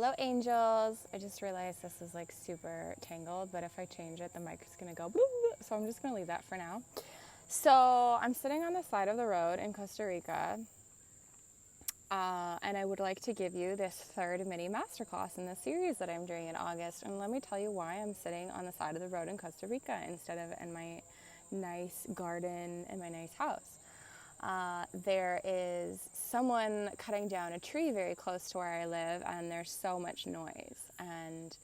Hello, angels. I just realized this is like super tangled, but if I change it, the mic is going to go bloop, so I'm just going to leave that for now. So I'm sitting on the side of the road in Costa Rica, and I would like to give you this third mini masterclass in the series that I'm doing in August. And let me tell you why I'm sitting on the side of the road in Costa Rica instead of in my nice garden in my nice house. There is someone cutting down a tree very close to where I live, and there's so much noise. And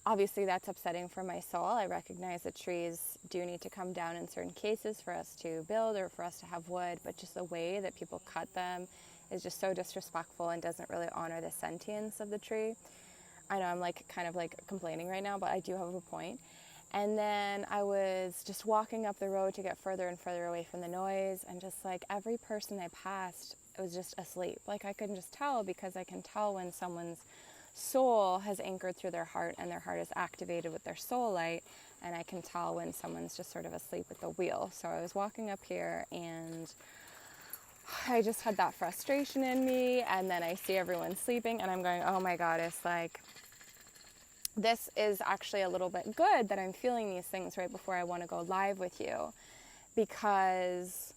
obviously that's upsetting for my soul. I recognize that trees do need to come down in certain cases for us to build or for us to have wood, but just the way that people cut them is just so disrespectful and doesn't really honor the sentience of the tree. I know I'm kind of complaining right now, but I do have a point. And then I was just walking up the road to get further and further away from the noise, and just like every person I passed was just asleep. Like I could just tell, because I can tell when someone's soul has anchored through their heart and their heart is activated with their soul light, and I can tell when someone's just sort of asleep at the wheel. So I was walking up here and I just had that frustration in me, and then I see everyone sleeping and I'm going, oh my God, it's like, this is actually a little bit good that I'm feeling these things right before I want to go live with you, because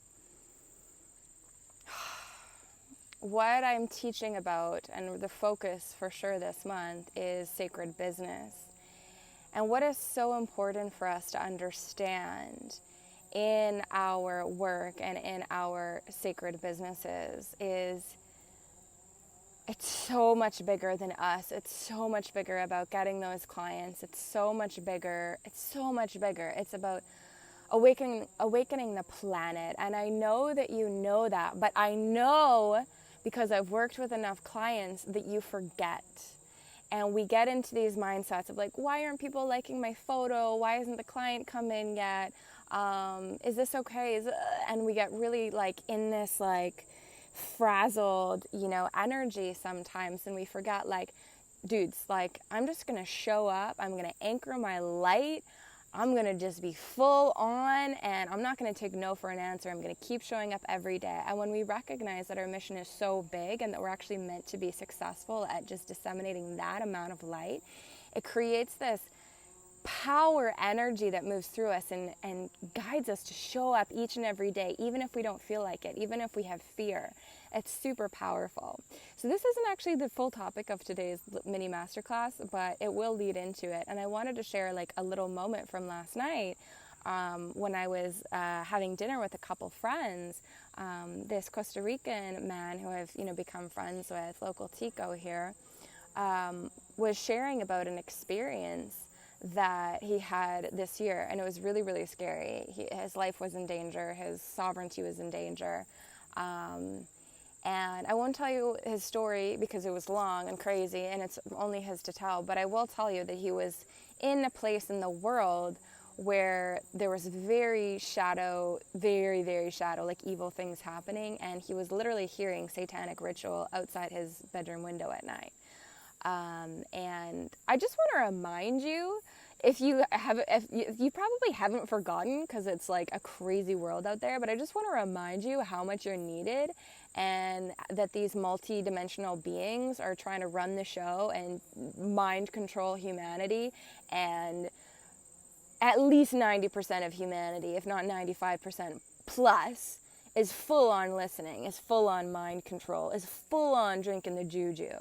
what I'm teaching about and the focus for sure this month is sacred business. And what is so important for us to understand in our work and in our sacred businesses is it's so much bigger than us. It's so much bigger about getting those clients. It's so much bigger. It's about awakening the planet. And I know that you know that, but I know because I've worked with enough clients that you forget. And we get into these mindsets of like, why aren't people liking my photo? Why isn't the client come in yet? Is this okay? And we get really in this frazzled, energy sometimes, and we forget dudes, I'm just gonna show up, I'm gonna anchor my light, I'm gonna just be full on, and I'm not gonna take no for an answer. I'm gonna keep showing up every day. And when we recognize that our mission is so big and that we're actually meant to be successful at just disseminating that amount of light, it creates this power energy that moves through us and guides us to show up each and every day, even if we don't feel like it, even if we have fear. It's super powerful. So this isn't actually the full topic of today's mini masterclass, but it will lead into it. And I wanted to share a little moment from last night when I was having dinner with a couple friends. This Costa Rican man who I've become friends with, local Tico here, was sharing about an experience that he had this year, and it was really, really scary. His life was in danger, his sovereignty was in danger, and I won't tell you his story because it was long and crazy and it's only his to tell, but I will tell you that he was in a place in the world where there was very, very shadow, evil things happening, and he was literally hearing satanic ritual outside his bedroom window at night. And I just want to remind you, if you probably haven't forgotten, because it's a crazy world out there, but I just want to remind you how much you're needed, and that these multi-dimensional beings are trying to run the show and mind control humanity, and at least 90% of humanity, if not 95% plus, is full on listening, is full on mind control, is full on drinking the juju.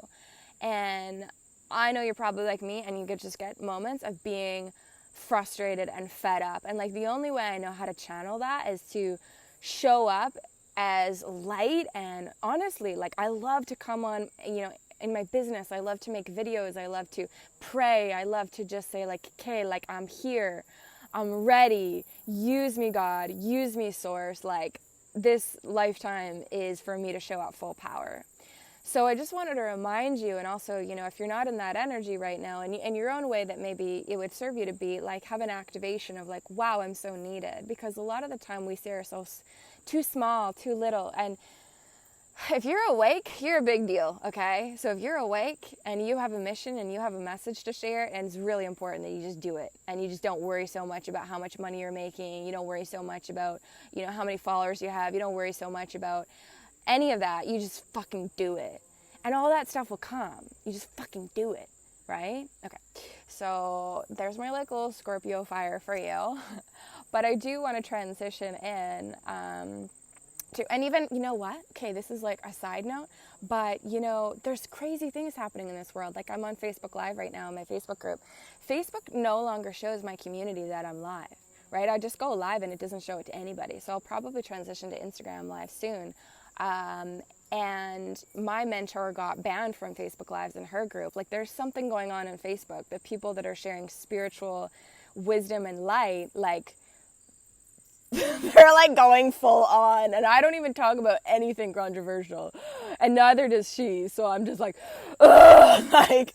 And I know you're probably like me, and you could just get moments of being frustrated and fed up. And the only way I know how to channel that is to show up as light. And honestly, I love to come on, in my business, I love to make videos, I love to pray, I love to just say okay, I'm here, I'm ready, use me God, use me source, this lifetime is for me to show up full power. So I just wanted to remind you, and also, if you're not in that energy right now, and in your own way that maybe it would serve you to be, have an activation of wow, I'm so needed. Because a lot of the time we see ourselves too small, too little. And if you're awake, you're a big deal, okay? So if you're awake and you have a mission and you have a message to share, and it's really important that you just do it. And you just don't worry so much about how much money you're making. You don't worry so much about, how many followers you have. You don't worry so much about any of that. You just fucking do it. And all that stuff will come. You just fucking do it, right? Okay. So there's my like little Scorpio fire for you. But I do want to transition in and even, you know what? Okay, this is like a side note, but you know, there's crazy things happening in this world. Like I'm on Facebook Live right now in my Facebook group. Facebook no longer shows my community that I'm live, right? I just go live and it doesn't show it to anybody. So I'll probably transition to Instagram Live soon. And my mentor got banned from Facebook Lives in her group. Like there's something going on in Facebook. The people that are sharing spiritual wisdom and light, like they're like going full on, and I don't even talk about anything controversial, and neither does she. So I'm just like, ugh, like,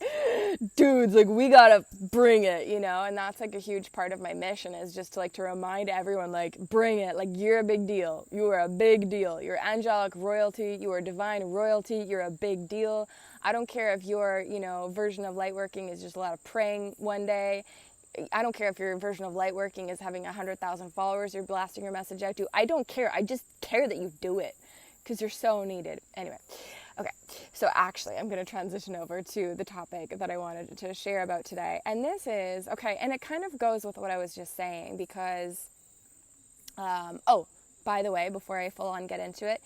dudes, like we gotta bring it, you know. And that's like a huge part of my mission, is just to like to remind everyone, like, bring it. Like, you're a big deal. You are a big deal. You're angelic royalty. You are divine royalty. You're a big deal. I don't care if your, you know, version of light working is just a lot of praying one day. I don't care if your version of light working is having 100,000 followers you're blasting your message out to. I don't care. I just care that you do it because you're so needed. Anyway, okay. So actually, I'm going to transition over to the topic that I wanted to share about today. And this is, okay, and it kind of goes with what I was just saying because, by the way, before I full on get into it,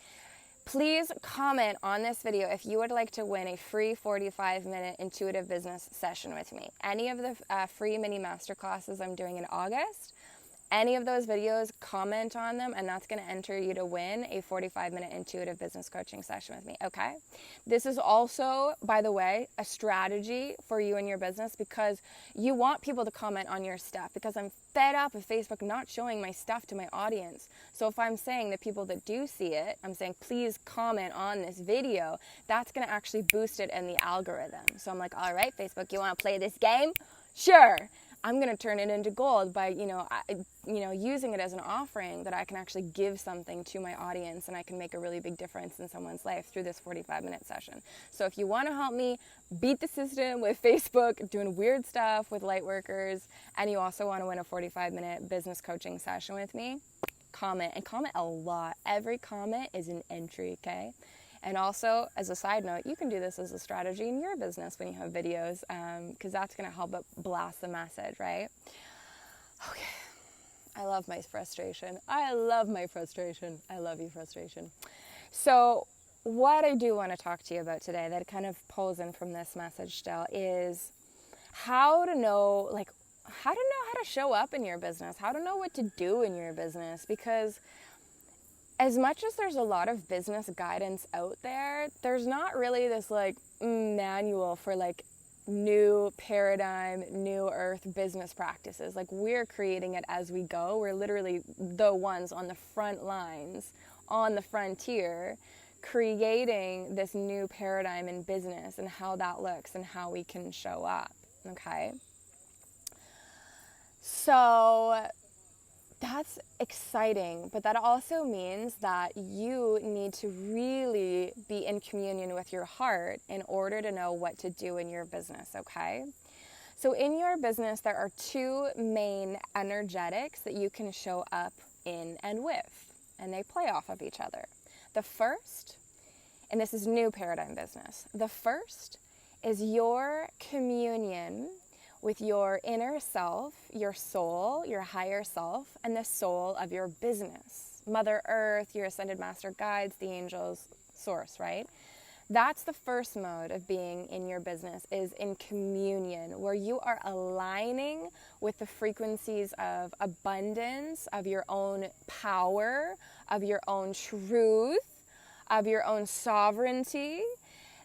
please comment on this video if you would like to win a free 45-minute intuitive business session with me. Any of the free mini masterclasses I'm doing in August, any of those videos, comment on them, and that's going to enter you to win a 45-minute intuitive business coaching session with me, okay? This is also, by the way, a strategy for you and your business because you want people to comment on your stuff, because I'm fed up of Facebook not showing my stuff to my audience. So if I'm saying the people that do see it, I'm saying, please comment on this video, that's going to actually boost it in the algorithm. So I'm like, all right, Facebook, you want to play this game? Sure. I'm going to turn it into gold by, using it as an offering that I can actually give something to my audience, and I can make a really big difference in someone's life through this 45-minute session. So if you want to help me beat the system with Facebook, doing weird stuff with light workers, and you also want to win a 45-minute business coaching session with me, comment, and comment a lot. Every comment is an entry, okay? And also, as a side note, you can do this as a strategy in your business when you have videos, because that's going to help it blast the message, right? Okay. I love my frustration. I love my frustration. I love you, frustration. So what I do want to talk to you about today that kind of pulls in from this message still is how to know how to show up in your business, how to know what to do in your business, because as much as there's a lot of business guidance out there, there's not really this manual for new paradigm, new earth business practices. Like, we're creating it as we go. We're literally the ones on the front lines, on the frontier, creating this new paradigm in business and how that looks and how we can show up, okay? So that's exciting, but that also means that you need to really be in communion with your heart in order to know what to do in your business, okay? So in your business, there are two main energetics that you can show up in and with, and they play off of each other. The first, and this is new paradigm business, the first is your communion with your inner self, your soul, your higher self, and the soul of your business. Mother Earth, your ascended master guides, the angels, source, right? That's the first mode of being in your business, is in communion, where you are aligning with the frequencies of abundance, of your own power, of your own truth, of your own sovereignty.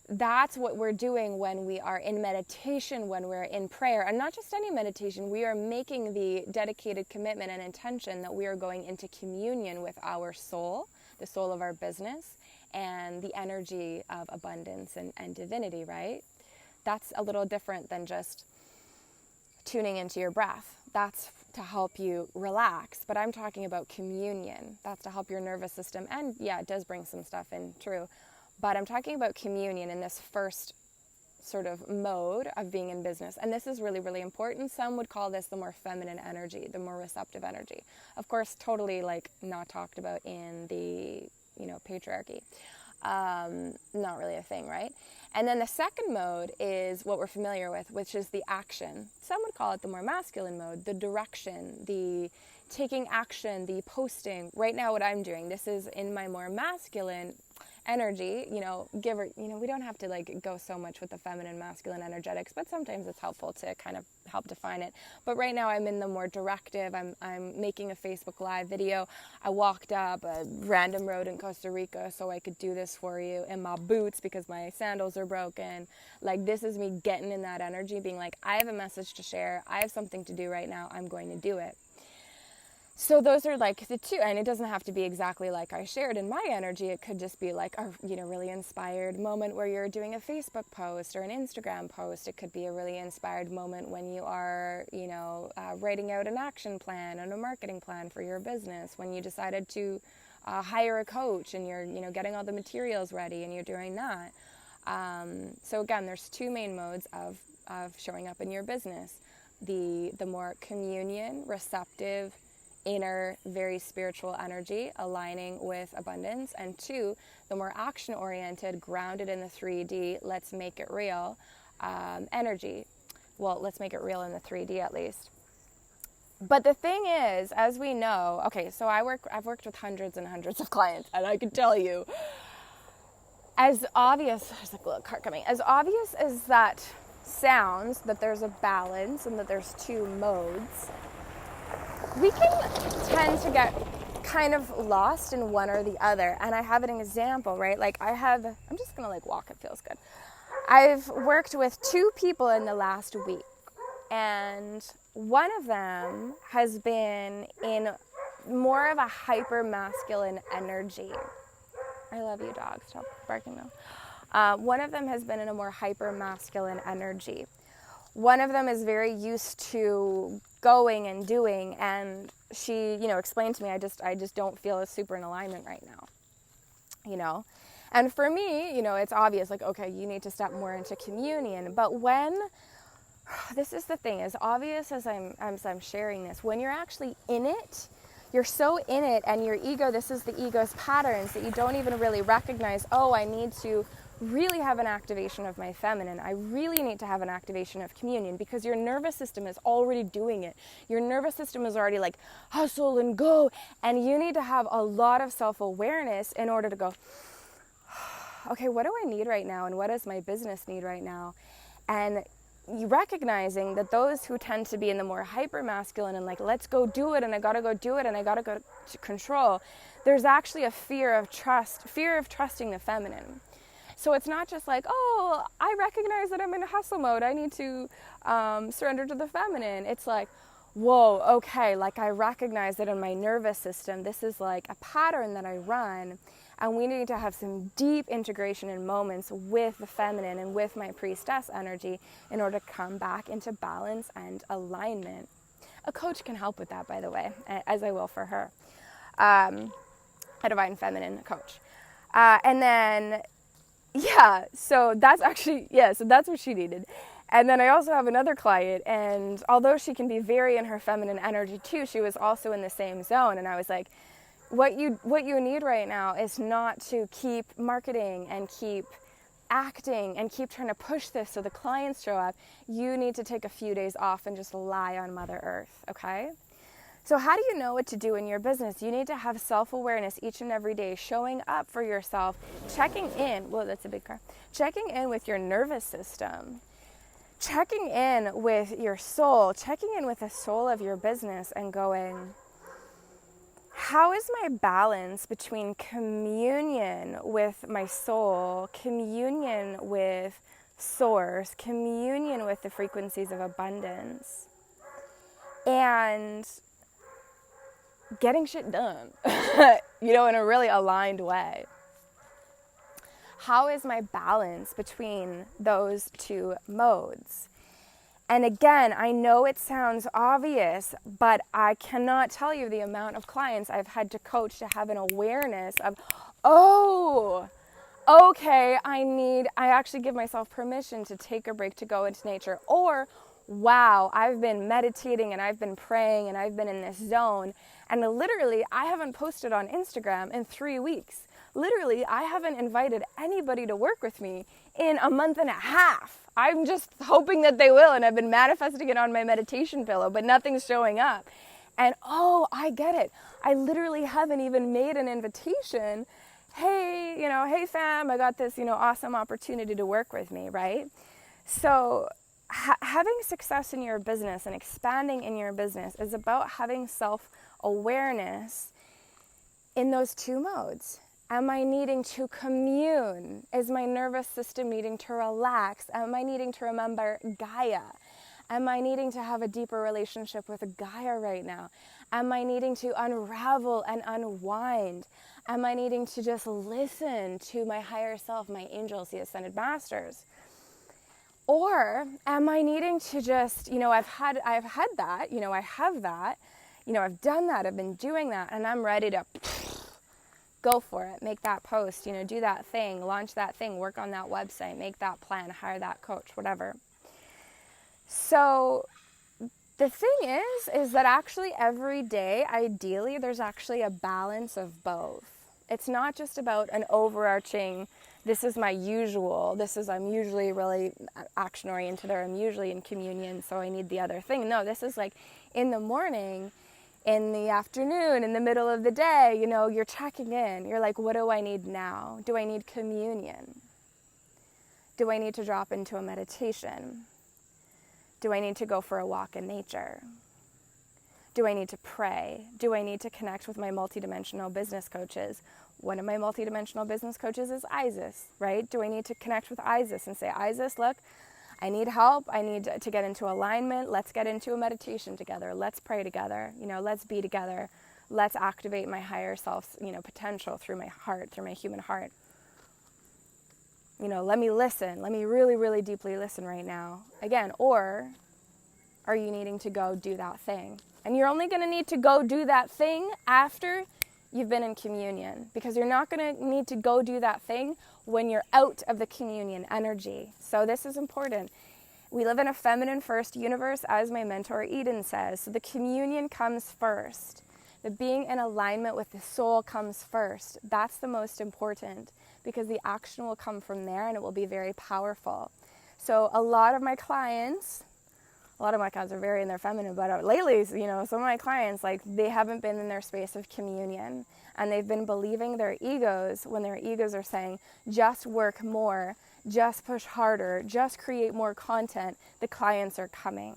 That's what we're doing when we are in meditation, when we're in prayer. And not just any meditation, we are making the dedicated commitment and intention that we are going into communion with our soul, the soul of our business, and the energy of abundance and divinity, right? That's a little different than just tuning into your breath. That's to help you relax. But I'm talking about communion. That's to help your nervous system. And yeah, it does bring some stuff in, true. But I'm talking about communion in this first sort of mode of being in business. And this is really, really important. Some would call this the more feminine energy, the more receptive energy. Of course, totally not talked about in the, patriarchy. not really a thing, right? And then the second mode is what we're familiar with, which is the action. Some would call it the more masculine mode, the direction, the taking action, the posting. Right now what I'm doing, this is in my more masculine energy, we don't have to like go so much with the feminine masculine energetics, but sometimes it's helpful to kind of help define it. But right now I'm in the more directive. I'm making a Facebook Live video. I walked up a random road in Costa Rica so I could do this for you in my boots because my sandals are broken. Like, this is me getting in that energy, being like, I have a message to share. I have something to do right now. I'm going to do it. So those are like the two, and it doesn't have to be exactly like I shared in my energy. It could just be like a really inspired moment where you're doing a Facebook post or an Instagram post. It could be a really inspired moment when you are, writing out an action plan and a marketing plan for your business, when you decided to hire a coach and you're, getting all the materials ready and you're doing that. So again, there's two main modes of showing up in your business. The more communion, receptive, inner, very spiritual energy aligning with abundance, and two, the more action-oriented, grounded in the 3D, let's make it real energy. Well, let's make it real in the 3D at least. But the thing is, as we know, okay, so I've worked with hundreds and hundreds of clients, and I can tell you, as obvious, there's like a little cart coming, as obvious as that sounds, that there's a balance and that there's two modes, we can tend to get kind of lost in one or the other. And I have an example, right? Like I'm just going to like walk, it feels good. I've worked with two people in the last week, and one of them has been in more of a hyper masculine energy. I love you, dog. Stop barking though. One of them has been in a more hyper masculine energy. One of them is very used to going and doing, and she, explained to me, I just don't feel super in alignment right now, And for me, it's obvious, like, okay, you need to step more into communion. But this is the thing, as obvious as I'm sharing this, when you're actually in it, you're so in it, and your ego, this is the ego's patterns, that you don't even really recognize, oh, I need to really have an activation of my feminine. I really need to have an activation of communion, because your nervous system is already doing it. Your nervous system is already like, hustle and go. And you need to have a lot of self-awareness in order to go, okay, what do I need right now? And what does my business need right now? And you recognizing that those who tend to be in the more hyper masculine and like, let's go do it, and I gotta go do it, and I gotta go to control, there's actually a fear of trusting the feminine. So it's not just like, oh, I recognize that I'm in a hustle mode, I need to surrender to the feminine. It's like, whoa, okay, like I recognize that in my nervous system, this is like a pattern that I run, and we need to have some deep integration in moments with the feminine and with my priestess energy in order to come back into balance and alignment. A coach can help with that, by the way, as I will for her. A divine feminine coach. And then, so that's what she needed. And then I also have another client, and although she can be very in her feminine energy too, she was also in the same zone. And I was like, what you need right now is not to keep marketing and keep acting and keep trying to push this so the clients show up. You need to take a few days off and just lie on Mother Earth, okay? So how do you know what to do in your business? You need to have self-awareness each and every day, showing up for yourself, checking in. Whoa, that's a big car. Checking in with your nervous system, checking in with your soul, checking in with the soul of your business and going, how is my balance between communion with my soul, communion with source, communion with the frequencies of abundance, and getting shit done, in a really aligned way? How is my balance between those two modes? And again, I know it sounds obvious, but I cannot tell you the amount of clients I've had to coach to have an awareness of, oh, okay, I actually give myself permission to take a break, to go into nature. Or, wow, I've been meditating and I've been praying and I've been in this zone, and literally I haven't posted on Instagram in 3 weeks. literally, I haven't invited anybody to work with me in a month and a half. I'm just hoping that they will, and I've been manifesting it on my meditation pillow, but nothing's showing up. And oh, I get it. I literally haven't even made an invitation. Hey, hey fam, I got this, awesome opportunity to work with me, right? So having success in your business and expanding in your business is about having self-awareness in those two modes. Am I needing to commune? Is my nervous system needing to relax? Am I needing to remember Gaia? Am I needing to have a deeper relationship with Gaia right now? Am I needing to unravel and unwind? Am I needing to just listen to my higher self, my angels, the ascended masters? Or am I needing to just, I've had that, I have that, I've done that, I've been doing that, and I'm ready to go for it, make that post, do that thing, launch that thing, work on that website, make that plan, hire that coach, whatever. So the thing is that actually every day, ideally, there's actually a balance of both. It's not just about an overarching, this is my usual, I'm usually really action-oriented, or I'm usually in communion, so I need the other thing. No, this is like in the morning, in the afternoon, in the middle of the day, you're checking in. You're like, what do I need now? Do I need communion? Do I need to drop into a meditation? Do I need to go for a walk in nature? Do I need to pray? Do I need to connect with my multidimensional business coaches? One of my multidimensional business coaches is Isis, right? Do I need to connect with Isis and say, Isis, look, I need help. I need to get into alignment. Let's get into a meditation together. Let's pray together. Let's be together. Let's activate my higher self's, potential through my heart, through my human heart. Let me listen. Let me really, really deeply listen right now. Again, or are you needing to go do that thing? And you're only going to need to go do that thing after you've been in communion, because you're not going to need to go do that thing when you're out of the communion energy. So this is important. We live in a feminine first universe, as my mentor Eden says. So the communion comes first. The being in alignment with the soul comes first. That's the most important, because the action will come from there and it will be very powerful. So a lot of my clients are very in their feminine, but lately, some of my clients, they haven't been in their space of communion, and they've been believing their egos when their egos are saying, just work more, just push harder, just create more content, the clients are coming.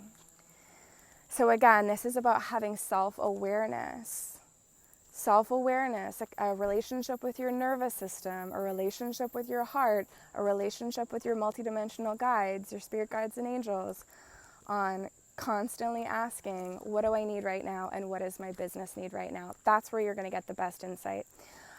So again, this is about having self-awareness, a relationship with your nervous system, a relationship with your heart, a relationship with your multidimensional guides, your spirit guides and angels, on constantly asking, what do I need right now, and what does my business need right now? That's where you're going to get the best insight.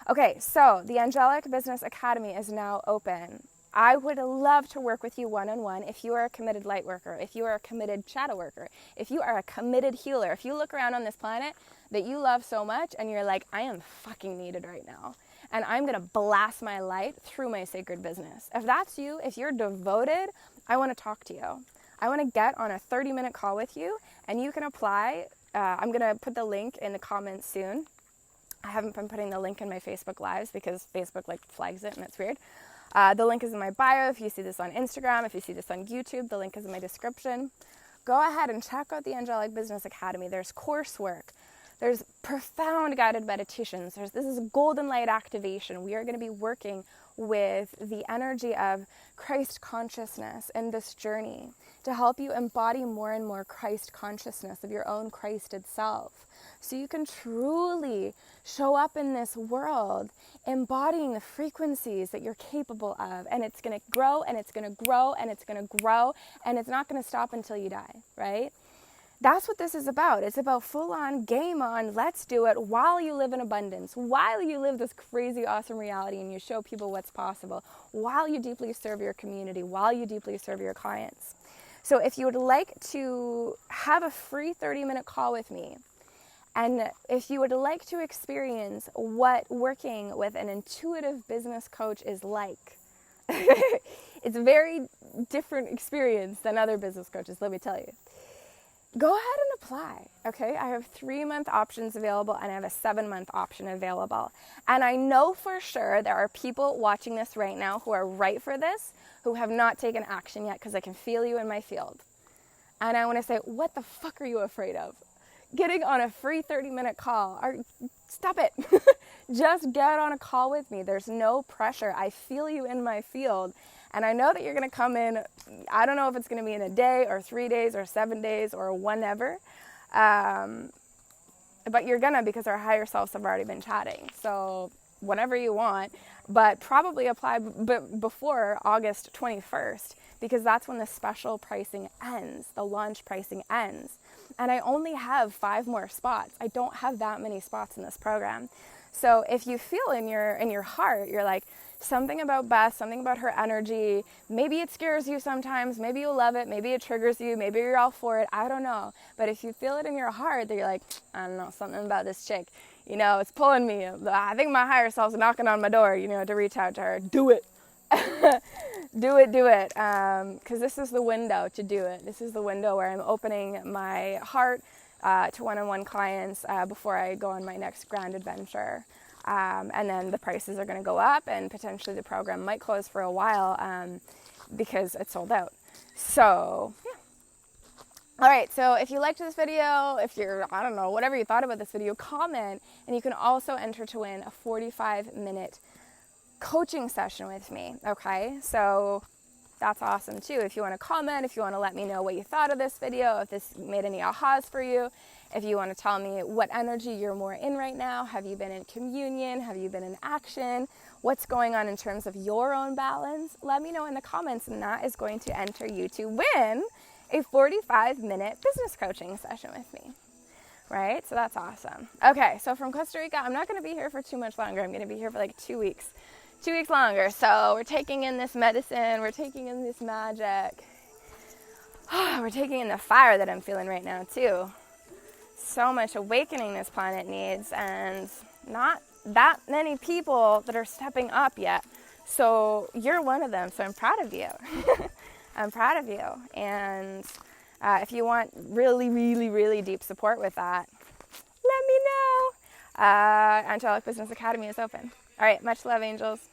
Okay, so the Angelic Business Academy is now open. I would love to work with you one-on-one if you are a committed light worker, if you are a committed shadow worker, if you are a committed healer, if you look around on this planet that you love so much and you're like, I am fucking needed right now, and I'm going to blast my light through my sacred business. If that's you, if you're devoted, I want to talk to you. I want to get on a 30-minute call with you, and you can apply. I'm going to put the link in the comments soon. I haven't been putting the link in my Facebook Lives because Facebook flags it, and it's weird. The link is in my bio. If you see this on Instagram, if you see this on YouTube, the link is in my description. Go ahead and check out the Angelic Business Academy. There's coursework. There's profound guided meditations. This is golden light activation. We are going to be working with the energy of Christ consciousness in this journey to help you embody more and more Christ consciousness of your own Christed self, so you can truly show up in this world embodying the frequencies that you're capable of. And it's going to grow, and it's going to grow, and it's going to grow, and it's not going to stop until you die, right? That's what this is about. It's about full on, game on, let's do it while you live in abundance, while you live this crazy, awesome reality and you show people what's possible, while you deeply serve your community, while you deeply serve your clients. So if you would like to have a free 30-minute call with me, and if you would like to experience what working with an intuitive business coach is like, it's a very different experience than other business coaches, let me tell you. go ahead and apply, okay? I have 3-month options available and I have a 7-month option available. And I know for sure there are people watching this right now who are right for this, who have not taken action yet, because I can feel you in my field. And I want to say, what the fuck are you afraid of? Getting on a free 30-minute call. Stop it. Just get on a call with me. There's no pressure. I feel you in my field. And I know that you're going to come in, I don't know if it's going to be in a day or 3 days or 7 days or whenever. But you're going to, because our higher selves have already been chatting. So whenever you want, but probably apply before August 21st, because that's when the special pricing ends, the launch pricing ends. And I only have 5 more spots. I don't have that many spots in this program. So if you feel in your heart, you're like, something about Beth, something about her energy, maybe it scares you sometimes, maybe you love it, maybe it triggers you, maybe you're all for it, I don't know. But if you feel it in your heart that you're like, I don't know, something about this chick, it's pulling me. I think my higher self's knocking on my door, to reach out to her. Do it. do it. Because this is the window to do it. This is the window where I'm opening my heart to one-on-one clients before I go on my next grand adventure. And then the prices are going to go up, and potentially the program might close for a while because it's sold out. So, yeah. All right, so if you liked this video, if you're, I don't know, whatever you thought about this video, comment, and you can also enter to win a 45-minute coaching session with me, okay? So that's awesome too. If you want to comment, if you want to let me know what you thought of this video, if this made any ahas for you, if you want to tell me what energy you're more in right now, have you been in communion, have you been in action, what's going on in terms of your own balance, let me know in the comments, and that is going to enter you to win a 45-minute business coaching session with me, right? So that's awesome. Okay, so from Costa Rica, I'm not going to be here for too much longer. I'm going to be here for like 2 weeks. 2 weeks longer. So we're taking in this medicine, we're taking in this magic. We're taking in the fire that I'm feeling right now too. So much awakening this planet needs, and not that many people that are stepping up yet. So you're one of them, so I'm proud of you. I'm proud of you. And if you want really, really, really deep support with that, let me know. Angelic Business Academy is open. All right, much love, angels.